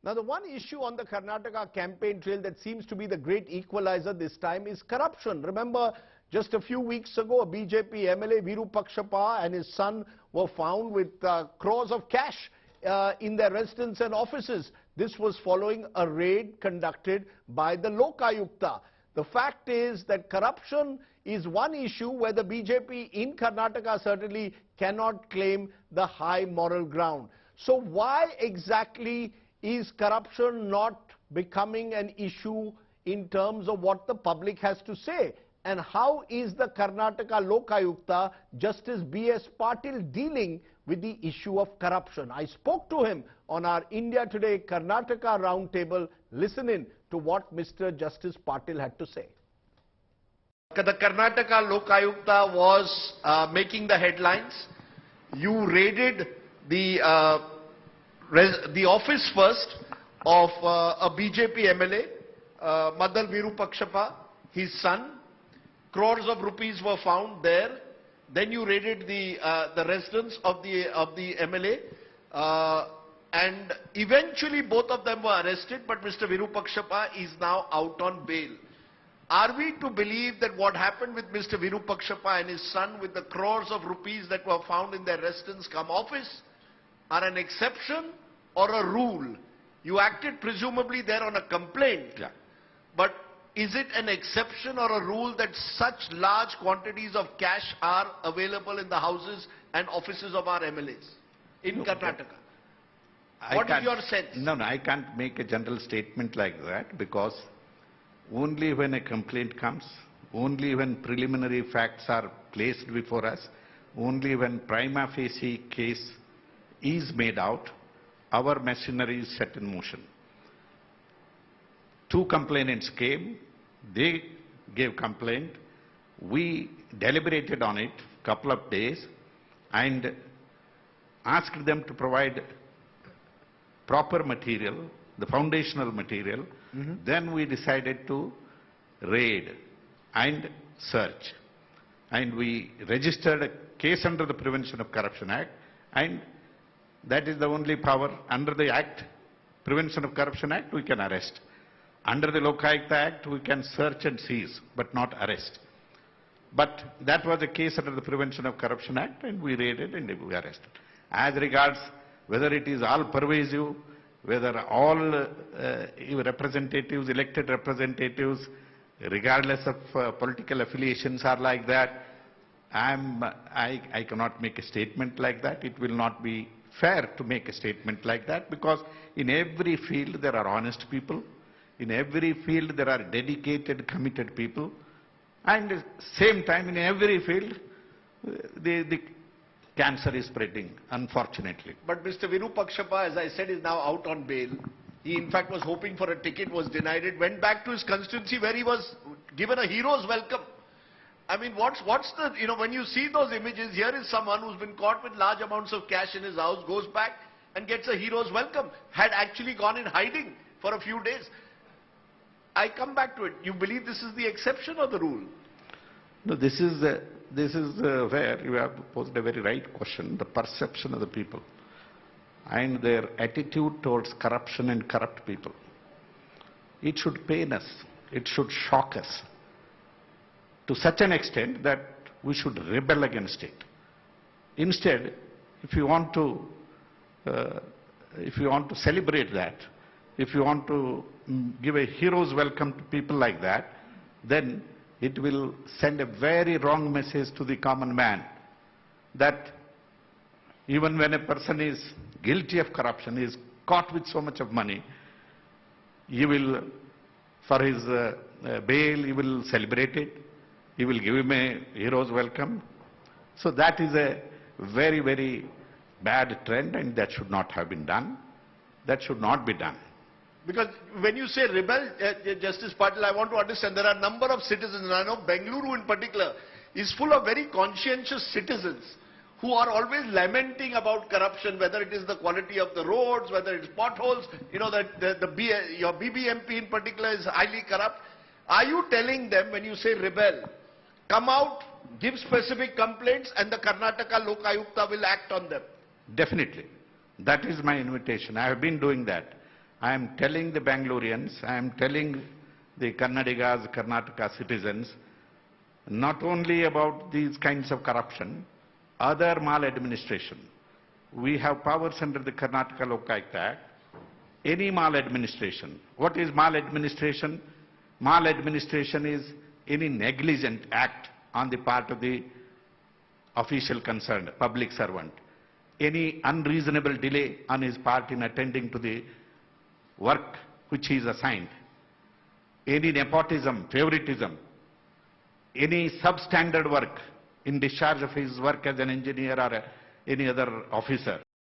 Now, the one issue on the Karnataka campaign trail that seems to be the great equalizer this time is corruption. Remember, just a few weeks ago, a BJP MLA, Virupakshapa, and his son were found with crores of cash in their residence and offices. This was following a raid conducted by the Lokayukta. The fact is that corruption is one issue where the BJP in Karnataka certainly cannot claim the high moral ground. So why exactly is corruption not becoming an issue in terms of what the public has to say? And how is the Karnataka Lokayukta, Justice BS Patil, dealing with the issue of corruption? I spoke to him on our India Today Karnataka Roundtable. Listen in to what Mr. Justice Patil had to say. The Karnataka Lokayukta was making the headlines. You raided the office first of a BJP MLA, Madal Virupakshapa, his son. Crores of rupees were found there. Then you raided the residence of the MLA, and eventually both of them were arrested. But Mr. Virupakshapa is now out on bail. Are we to believe that what happened with Mr. Virupakshapa and his son, with the crores of rupees that were found in their residence cum office, are an exception or a rule? You acted presumably there on a complaint, yeah. But is it an exception or a rule that such large quantities of cash are available in the houses and offices of our MLAs in Karnataka? What is your sense? No, I can't make a general statement like that, because only when a complaint comes, only when preliminary facts are placed before us, only when prima facie case is made out, our machinery is set in motion. Two complainants came, they gave complaint, we deliberated on it couple of days and asked them to provide proper material, the foundational material. Then we decided to raid and search. And we registered a case under the Prevention of Corruption Act, and that is the only power under the Act, Prevention of Corruption Act, we can arrest. Under the Lokayukta Act, we can search and seize, but not arrest. But that was a case under the Prevention of Corruption Act, and we raided and we arrested. As regards whether it is all pervasive, whether all representatives, elected representatives, regardless of political affiliations, are like that, I cannot make a statement like that. It will not be fair to make a statement like that, because in every field there are honest people. In every field there are dedicated, committed people. And at the same time, in every field, the cancer is spreading, unfortunately. But Mr. Virupakshapa, as I said, is now out on bail. He in fact was hoping for a ticket, was denied it, went back to his constituency where he was given a hero's welcome. I mean, what's the, when you see those images, here is someone who's been caught with large amounts of cash in his house, goes back and gets a hero's welcome, had actually gone in hiding for a few days. I come back to it. You believe this is the exception or the rule? No, this is where you have posed a very right question, the perception of the people and their attitude towards corruption and corrupt people. It should pain us. It should shock us to such an extent that we should rebel against it. Instead, if you want to celebrate that, if you want to give a hero's welcome to people like that, then it will send a very wrong message to the common man, that even when a person is guilty of corruption, is caught with so much of money, he will, for his bail, he will celebrate it, he will give him a hero's welcome. So that is a very, very bad trend, and that should not have been done. That should not be done. Because when you say rebel, Justice Patil, I want to understand, there are a number of citizens, and I know Bengaluru in particular is full of very conscientious citizens who are always lamenting about corruption, whether it is the quality of the roads, whether it's potholes, your BBMP in particular is highly corrupt. Are you telling them, when you say rebel, come out, give specific complaints, and the Karnataka Lokayukta will act on them? Definitely. That is my invitation. I have been doing that. I am telling the Bangaloreans, I am telling the Kannadigas, Karnataka citizens, not only about these kinds of corruption, other maladministration. We have powers under the Karnataka Lokayukta Act. Any maladministration. What is maladministration? Maladministration is any negligent act on the part of the official concerned, public servant. Any unreasonable delay on his part in attending to the work which he is assigned. Any nepotism, favoritism, any substandard work in discharge of his work as an engineer or any other officer.